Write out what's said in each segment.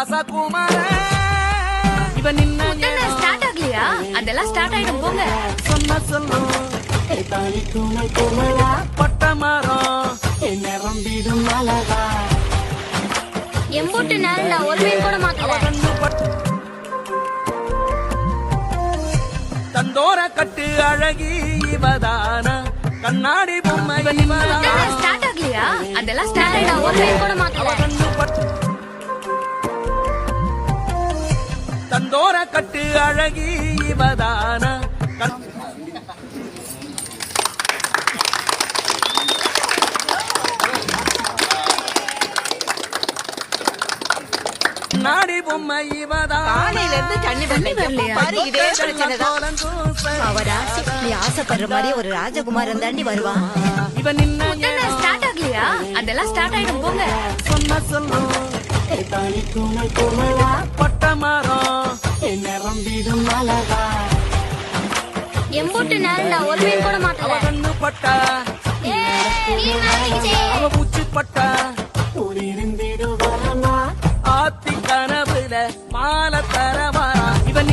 ராசகுமார இவன் நின்ன ஸ்டார்ட் ஆகலையா? அதெல்லாம் ஸ்டார்ட் ஆயிடும் போங்க. சொன்ன சொல்லும் பட்டமரம் என்ன ரம்பிடும் அழகா எம்பூட்டு நாள்ல ஒரு மீன் கூட மாத்தல. தந்தோர கட்டு அழகி இவதான கண்ணாடி பொம்மை ஸ்டார்ட் ஆகலையா? அதெல்லாம் ஸ்டார்ட் ஆயிடும். ஒரு மீன் கூட மாத்தல. தந்தோர கட்டு அழகி இவதான நாடி பொம்மை இவதான் காலையில இருந்து தண்ணி வரலையா? பாரு இதே பிரச்சனைதான். அவராசி நீ ஆசைப்படுற மாதிரி ஒரு ராஜகுமாரன் தாண்டி வருவான். இவன் நின்ன ஸ்டார்ட் ஆகலையா? அதெல்லாம் ஸ்டார்ட் ஆயிடும் போங்க. சொன்ன சொல்லும் பட்டமரம் என்ன ரம்பிடும் அழகா எம்பூட்டு நாள்ல ஒரு மீன் கூட மாத்தல. பட்டா அவ பூச்சி பட்டா ஆத்தி கனவுல மாலை தரவாரா இவன்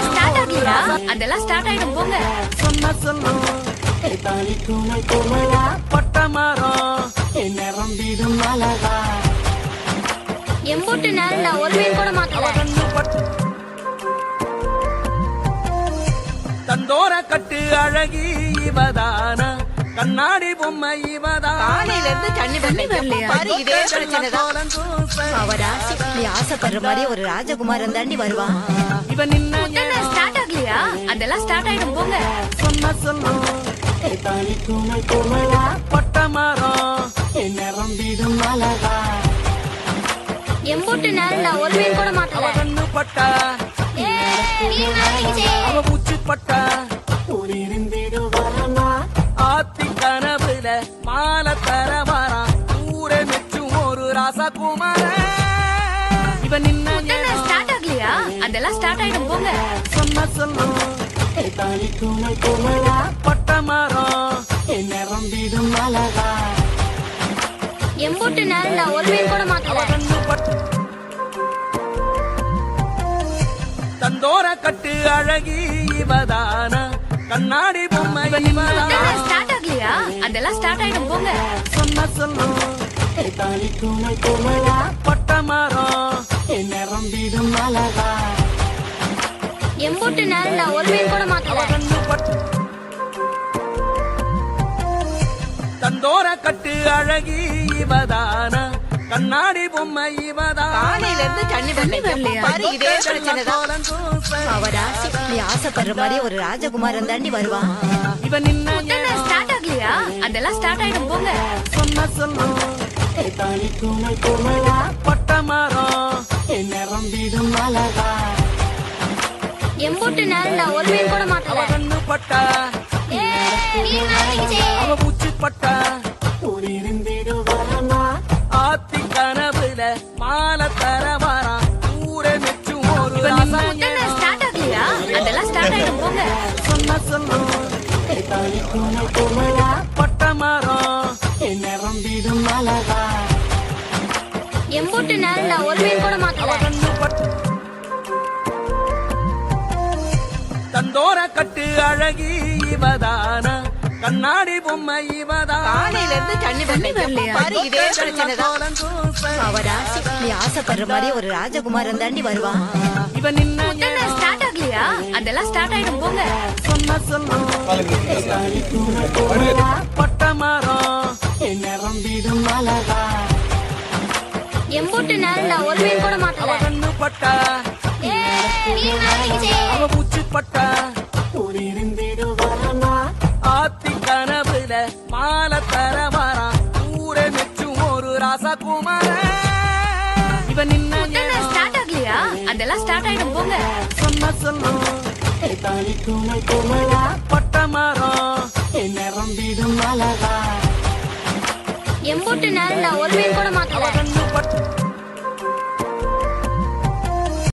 ஸ்டார்ட் ஆகலையா? அதெல்லாம் ஸ்டார்ட் ஆயிடும் போங்க. சொன்ன சொல்லும் பட்டமரம் என்ன ரம்பிடும் அழகா எம்பூட்டு நாள்ல ஒரு மீன் கூட மாத்தல. தந்தோர கட்டு அழகி இவதான கண்ணாடி பொம்மை இவதான் காலையில இருந்து தண்ணி வரலையா? பாரு இதே பிரச்சனைதான். அவராசி நீ ஆசைப்படுற மாதிரி ஒரு ராஜகுமாரன் தாண்டி வருவான். இவன் நின்ன ஸ்டார்ட் ஆகலையா? அதெல்லாம் ஸ்டார்ட் ஆயிடும் போங்க. சொன்ன சொல்லும் பட்டமரம் என்ன ரம்பிடும் அழகா எம்பூட்டு நாள்ல ஒரு மீன் கூட மாத்தல. பட்டா அவ பூச்சி பட்டா ஆத்தி கனவுல மாலை தரவாரா ஊரே மெச்சும் ஒரு ராசகுமார இவன் நின்ன ஸ்டார்ட் ஆகலையா? அதெல்லாம் ஸ்டார்ட் ஆயிடும் போங்க. சொன்ன சொல்லும் பட்டமரம் என்ன ரம்பிடும் அழகா எம்பூட்டு நாள்ல ஒரு மீன் கூட மாத்தல. தந்தோர கட்டு அழகி இவதான கண்ணாடி பொம்மை ஸ்டார்ட் ஆகலையா? அதெல்லாம் ஸ்டார்ட் ஆயிடும் போங்க. சொன்ன சொல்லும் பட்டமரம் என்ன ரம்பிடும் அழகா எம்பூட்டு நாள்ல ஒரு மீன் கூட மாத்தல. தந்தோர கட்டு அழகி இவதான கண்ணாடி பொம்மை இவதான் காலையில இருந்து தண்ணி வரலையா? பாரு இதே பிரச்சனைதான். அவராசி நீ ஆசைப்படுற மாதிரி ஒரு ராஜகுமாரன் தாண்டி வருவான். இவன் நின்ன ஸ்டார்ட் ஆகலையா? அதெல்லாம் ஸ்டார்ட் ஆயிடும் போங்க. சொன்ன சொல்லும் பட்டமரம் என்ன ரம்பிடும் அழகா எம்பூட்டு நாள்ல ஒரு மீன் கூட மாத்தல. பட்டா அவ பூச்சி பட்டா ஆத்தி கனவுல மாலை தரவாரா ஊரே மெச்சும் ஒரு ஸ்டார்ட் ஆகலையா? அதெல்லாம் ஸ்டார்ட் ஆயிடும் போங்க. சொன்ன சொல்லும் பட்டமரம் என்ன ரம்பிடும் அழகா எம்பூட்டு நாள்ல ஒரு மீன் கூட மாத்தல. தந்தோர கட்டு அழகி இவதான கண்ணாடி பொம்மை இவதான் காலையில இருந்து தண்ணி வரலையா? பாரு இதே பிரச்சனைதான். அவராசி நீ ஆசைப்படுற மாதிரி ஒரு ராஜகுமாரன் தாண்டி வருவான். இவன் நின்ன ஸ்டார்ட் ஆகலையா? அதெல்லாம் ஸ்டார்ட் ஆயிடும் போங்க. சொன்ன சொல்லும் பட்டமரம் என்ன ரம்பிடும் அழகா எம்பூட்டு நாள்ல ஒரு மீன் கூட மாத்தல. பட்டா அவ பூச்சி பட்டா ஆத்தி கனவுல மாலை தரவாரா ஊரே மெச்சும் ஒரு ராசகுமார இவன் நின்ன ஸ்டார்ட் ஆகலையா? அதெல்லாம் ஸ்டார்ட் ஆயிடும் போங்க. சொன்ன சொல்லும் பட்டமரம் என்ன ரம்பிடும் அழகா எம்பூட்டு நாள்ல ஒரு மீன் கூட மாத்தல.